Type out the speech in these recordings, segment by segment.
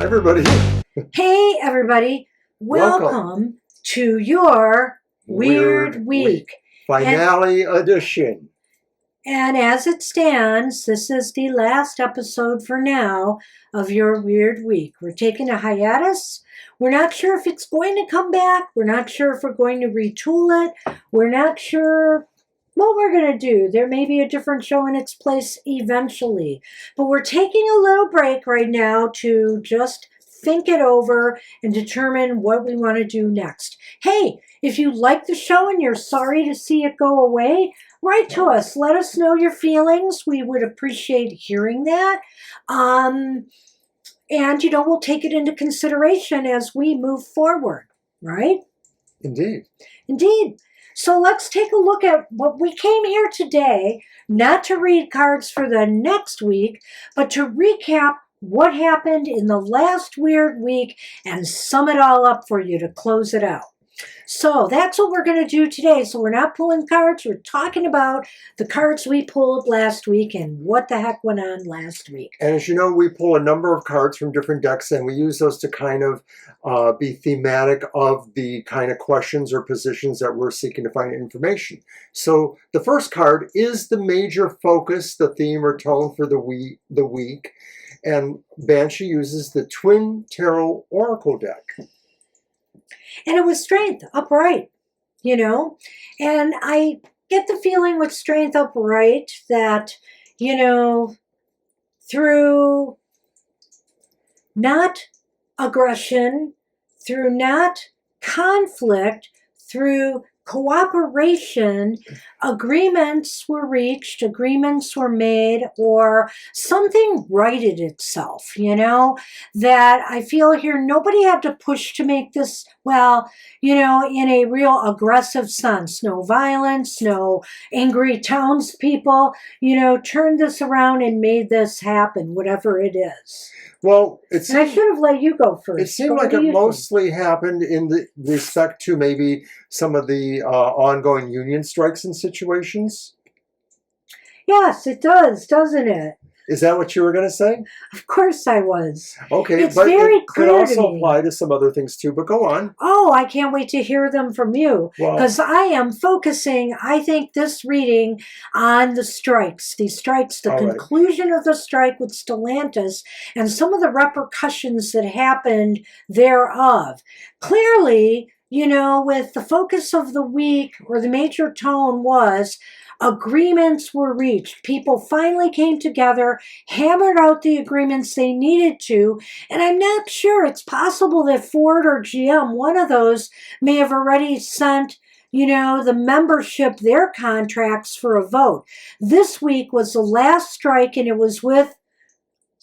everybody. Hey, everybody. Welcome to your Weird Week. Finale edition. And as it stands, this is the last episode for now of your Weird Week. We're taking a hiatus. We're not sure if it's going to come back. We're not sure if we're going to retool it. We're not sure what we're going to do. There may be a different show in its place eventually. But we're taking a little break right now to just think it over and determine what we want to do next. Hey, if you like the show and you're sorry to see it go away, write to us. Let us know your feelings. We would appreciate hearing that. And, we'll take it into consideration as we move forward, right? Indeed. So let's take a look at what we came here today, not to read cards for the next week, but to recap what happened in the last Weird Week and sum it all up for you to close it out. So that's what we're going to do today. So we're not pulling cards. We're talking about the cards we pulled last week and what the heck went on last week. And as you know, we pull a number of cards from different decks, and we use those to kind of be thematic of the kind of questions or positions that we're seeking to find information. So the first card is the major focus, the theme or tone for the week. And Banshee uses the Twin Tarot Oracle deck. And it was Strength Upright, and I get the feeling with Strength Upright that, through not aggression, through not conflict, through cooperation, agreements were reached, agreements were made, or something righted itself, that I feel here nobody had to push to make this, in a real aggressive sense. No violence, no angry townspeople, turned this around and made this happen, whatever it is. Well, I should have let you go first. It seemed like it mostly happened in the respect to maybe some of the ongoing union strikes and situations. Yes, it does, doesn't it? Is that what you were going to say? Of course I was. Okay, it's but very it clear could also to me. apply to some other things too, but go on. Oh, I can't wait to hear them from you, because I am focusing, I think, this reading on the strikes. These strikes, the conclusion of the strike with Stellantis, and some of the repercussions that happened thereof. Clearly, with the focus of the week, or the major tone was, agreements were reached. People finally came together, hammered out the agreements they needed to, and I'm not sure. It's possible that Ford or GM, one of those, may have already sent, the membership their contracts for a vote. This week was the last strike, and it was with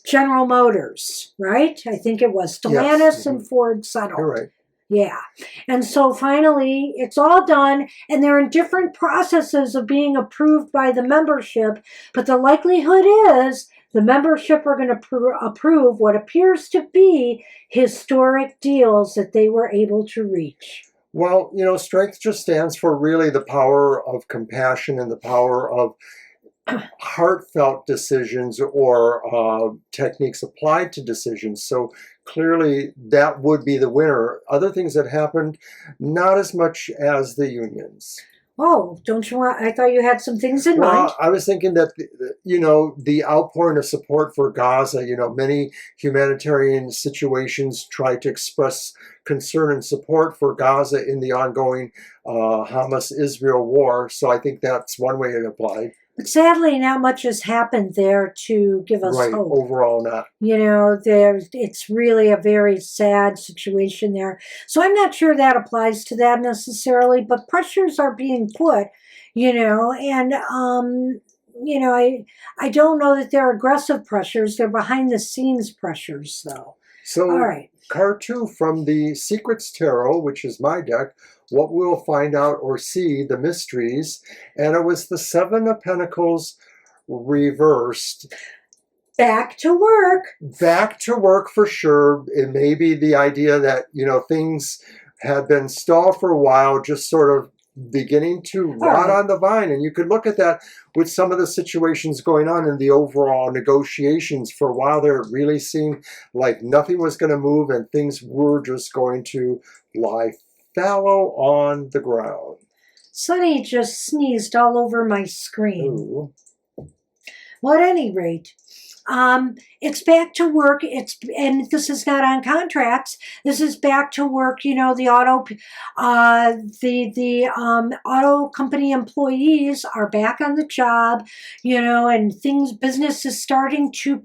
General Motors, right? I think it was Stellantis and Ford settled. You're right. Yeah. And so finally, it's all done, and they're in different processes of being approved by the membership, but the likelihood is the membership are going to approve what appears to be historic deals that they were able to reach. Well, strength just stands for really the power of compassion and the power of heartfelt decisions or techniques applied to decisions. So clearly that would be the winner. Other things that happened, not as much as the unions. Oh, don't you want? I thought you had some things in mind. I was thinking that, the outpouring of support for Gaza, many humanitarian situations try to express concern and support for Gaza in the ongoing Hamas-Israel war. So I think that's one way it applied. But sadly, not much has happened there to give us hope. Overall not. It's really a very sad situation there. So I'm not sure that applies to that necessarily, but pressures are being put, and, I don't know that they're aggressive pressures. They're behind the scenes pressures, though. So, all right. Card 2 from the Secrets Tarot, which is my deck, what we'll find out or see, the mysteries. And it was the Seven of Pentacles reversed. Back to work. Back to work for sure. It may be the idea that, things had been stalled for a while, just sort of beginning to rot on the vine. And you could look at that with some of the situations going on in the overall negotiations. For a while there, it really seemed like nothing was going to move and things were just going to lie fallow on the ground. Sonny just sneezed all over my screen. Ooh. Well, at any rate, it's back to work. And this is not on contracts. This is back to work. You know, the auto company employees are back on the job. You know, and business is starting to,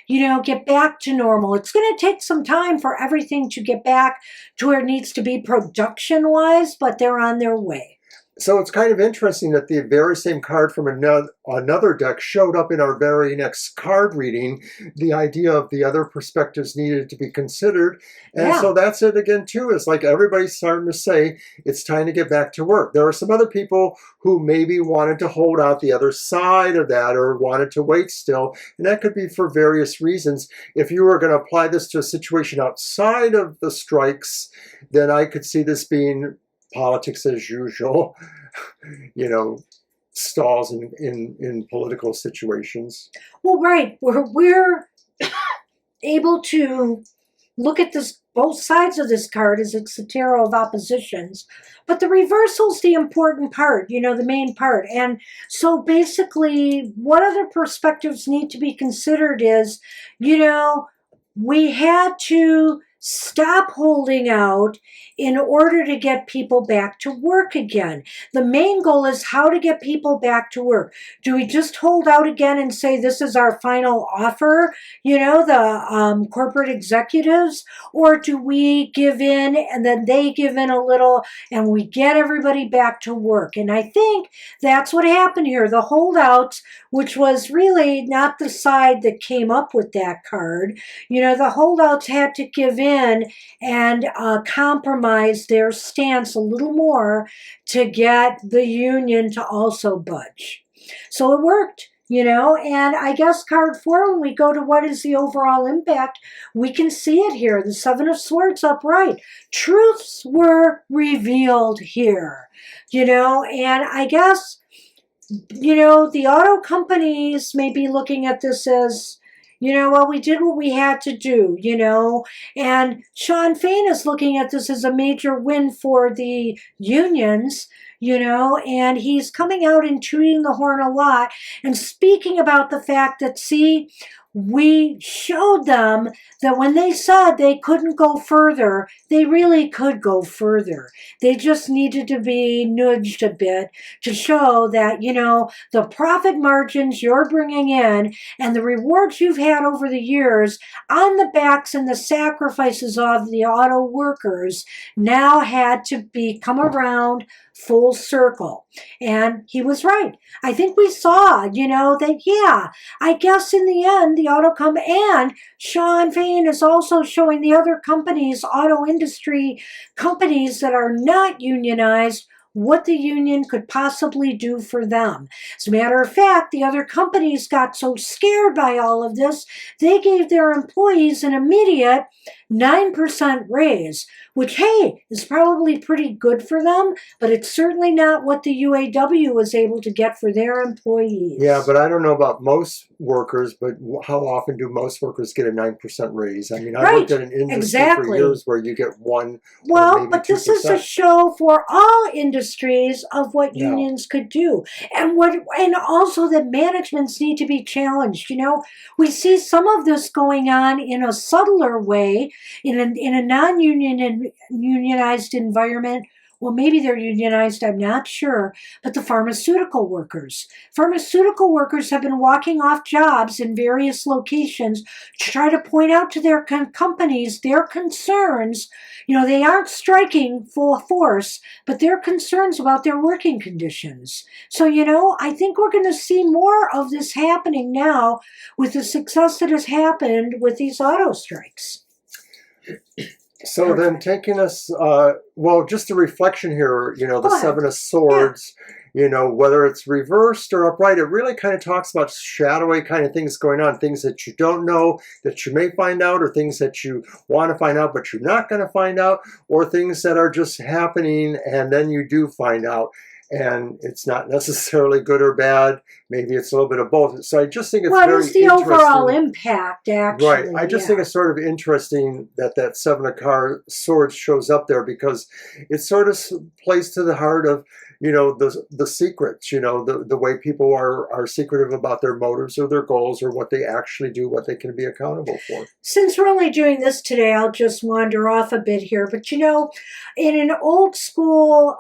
get back to normal. It's going to take some time for everything to get back to where it needs to be production-wise, but they're on their way. So it's kind of interesting that the very same card from another deck showed up in our very next card reading. The idea of the other perspectives needed to be considered. And so that's it again, too. It's like everybody's starting to say it's time to get back to work. There are some other people who maybe wanted to hold out the other side of that or wanted to wait still. And that could be for various reasons. If you were going to apply this to a situation outside of the strikes, then I could see this being politics as usual, stalls in political situations. Well, right. We're able to look at this, both sides of this card as it's a tarot of oppositions, but the reversal's the important part, the main part. And so basically what other perspectives need to be considered is, we had to stop holding out in order to get people back to work again. The main goal is how to get people back to work. Do we just hold out again and say this is our final offer, the corporate executives, or do we give in and then they give in a little and we get everybody back to work? And I think that's what happened here. The holdouts, which was really not the side that came up with that card, the holdouts had to give in and compromise their stance a little more to get the union to also budge. So it worked, and I guess card 4, when we go to what is the overall impact, we can see it here. The 7 of Swords upright. Truths were revealed here, and I guess, the auto companies may be looking at this as, we did what we had to do, and Sean Fain is looking at this as a major win for the unions, and he's coming out and tooting the horn a lot and speaking about the fact that, see, we showed them that when they said they couldn't go further, they really could go further. They just needed to be nudged a bit to show that, the profit margins you're bringing in and the rewards you've had over the years on the backs and the sacrifices of the auto workers now had to come around full circle. And he was right. I think we saw, that, I guess in the end, the auto company, and Sean Fain is also showing the other companies, auto industry companies that are not unionized, what the union could possibly do for them. As a matter of fact, the other companies got so scared by all of this, they gave their employees an immediate 9% raise, which, hey, is probably pretty good for them, but it's certainly not what the UAW was able to get for their employees. Yeah, but I don't know about most workers, but how often do most workers get a 9% raise? I mean, I worked in an industry for years where you get 1%. Well, but 2%. This is a show for all industries of what unions could do. And also that managements need to be challenged. We see some of this going on in a subtler way, in a non-union and unionized environment. Well, maybe they're unionized, I'm not sure, but the pharmaceutical workers. Pharmaceutical workers have been walking off jobs in various locations to try to point out to their companies their concerns. They aren't striking full force, but their concerns about their working conditions. So, I think we're going to see more of this happening now with the success that has happened with these auto strikes. So then taking us, well, just a reflection here, the Seven of Swords, whether it's reversed or upright, it really kind of talks about shadowy kind of things going on, things that you don't know, that you may find out, or things that you want to find out, but you're not going to find out, or things that are just happening and then you do find out. And it's not necessarily good or bad. Maybe it's a little bit of both. So I just think it's very interesting. What is the overall impact, actually? Right. I just think it's sort of interesting that Seven of Swords shows up there, because it sort of plays to the heart of, the secrets, the way people are secretive about their motives or their goals or what they actually do, what they can be accountable for. Since we're only doing this today, I'll just wander off a bit here. But, in an old school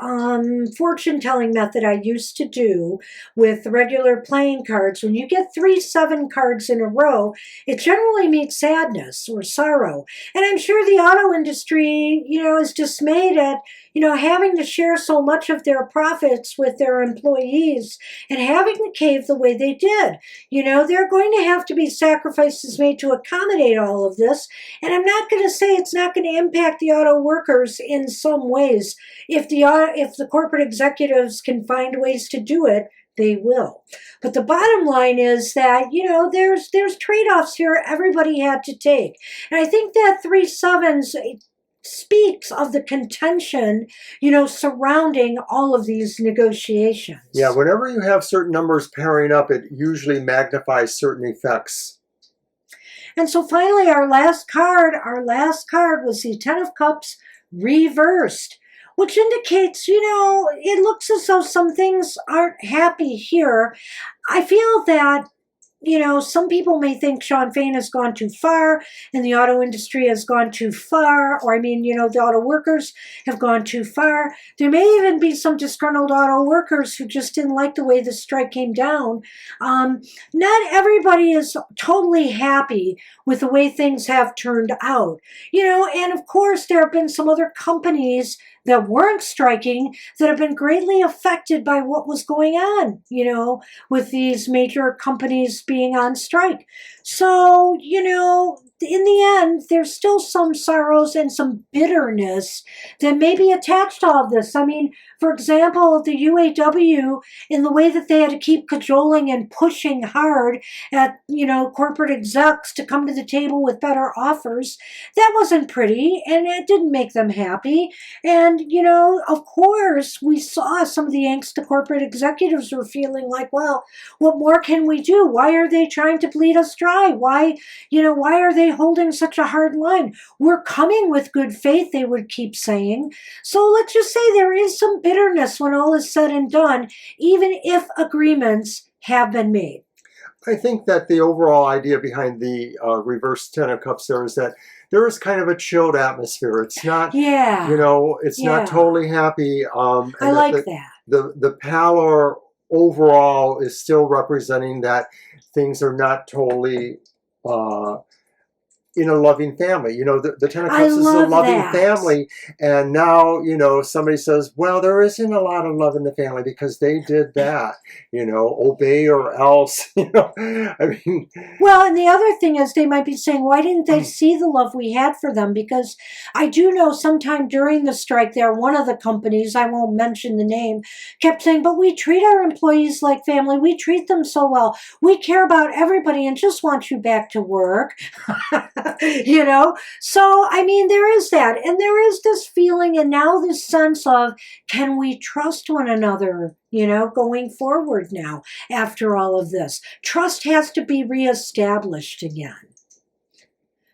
fortune-telling method I used to do with regular playing cards, when you get 3 7 cards in a row, it generally means sadness or sorrow. And I'm sure the auto industry, is dismayed at, having to share so much of their profits with their employees and having to cave the way they did. There are going to have to be sacrifices made to accommodate all of this. And I'm not going to say it's not going to impact the auto workers in some ways. If the corporate executives can find ways to do it, they will. But the bottom line is that, there's trade-offs here everybody had to take. And I think that 3 7s speaks of the contention, surrounding all of these negotiations. Yeah, whenever you have certain numbers pairing up, it usually magnifies certain effects. And so finally, our last card was the Ten of Cups reversed, which indicates, it looks as though some things aren't happy here. I feel that, some people may think Sean Fain has gone too far and the auto industry has gone too far, or the auto workers have gone too far. There may even be some disgruntled auto workers who just didn't like the way the strike came down. Not everybody is totally happy with the way things have turned out. And of course there have been some other companies that weren't striking that have been greatly affected by what was going on, with these major companies being on strike. So, in the end, there's still some sorrows and some bitterness that may be attached to all of this. I mean, for example, the UAW, in the way that they had to keep cajoling and pushing hard at, corporate execs to come to the table with better offers, that wasn't pretty, and it didn't make them happy. And, of course, we saw some of the angst the corporate executives were feeling like, well, what more can we do? Why are they trying to bleed us dry? Why are they holding such a hard line? We're coming with good faith, they would keep saying. So let's just say there is some bitterness when all is said and done, even if agreements have been made. I think that the overall idea behind the reverse Ten of Cups there is that there is kind of a chilled atmosphere. It's not, it's not totally happy. I like that. The pallor overall is still representing that things are not totally in a loving family. The Ten of Cups is a loving family, and now, somebody says, well, there isn't a lot of love in the family because they did that, obey or else, I mean. Well, and the other thing is they might be saying, why didn't they see the love we had for them? Because I do know sometime during the strike there, one of the companies, I won't mention the name, kept saying, but we treat our employees like family. We treat them so well. We care about everybody and just want you back to work. So I mean, there is that, and there is this feeling and now this sense of, can we trust one another, going forward now after all of this? Trust has to be reestablished again.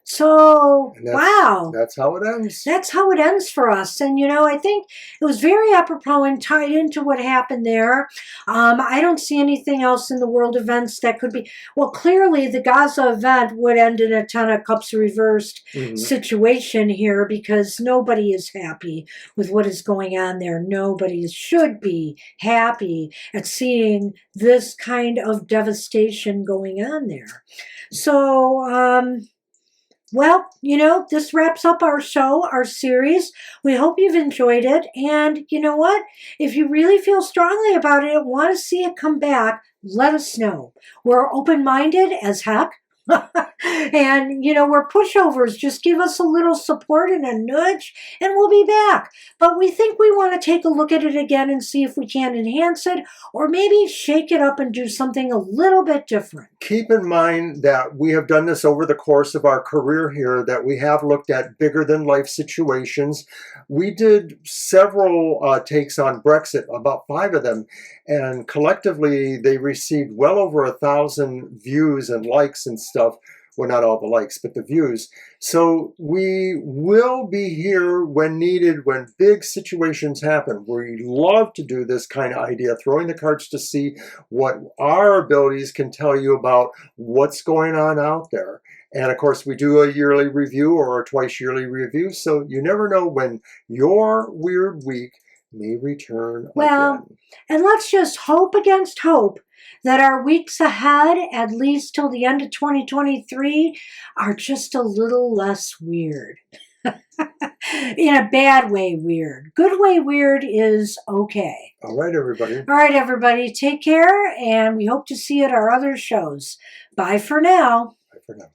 So, wow. That's how it ends. That's how it ends for us. And, I think it was very apropos and tied into what happened there. I don't see anything else in the world events that could be. Well, clearly the Gaza event would end in a Ten of Cups reversed situation here, because nobody is happy with what is going on there. Nobody should be happy at seeing this kind of devastation going on there. So, well, this wraps up our show, our series. We hope you've enjoyed it. And you know what? If you really feel strongly about it and want to see it come back, let us know. We're open-minded as heck. And, we're pushovers. Just give us a little support and a nudge, and we'll be back. But we think we want to take a look at it again and see if we can enhance it, or maybe shake it up and do something a little bit different. Keep in mind that we have done this over the course of our career here, that we have looked at bigger than life situations. We did several takes on Brexit, about 5 of them, and collectively they received well over 1,000 views and likes and stuff. Well, not all the likes, but the views. So we will be here when needed, when big situations happen. We love to do this kind of idea, throwing the cards to see what our abilities can tell you about what's going on out there. And of course, we do a yearly review or a twice yearly review, so you never know when your weird week may return again. And let's just hope against hope that our weeks ahead, at least till the end of 2023, are just a little less weird. In a bad way weird. Good way weird is okay. All right, everybody. All right, everybody. Take care, and we hope to see you at our other shows. Bye for now. Bye for now.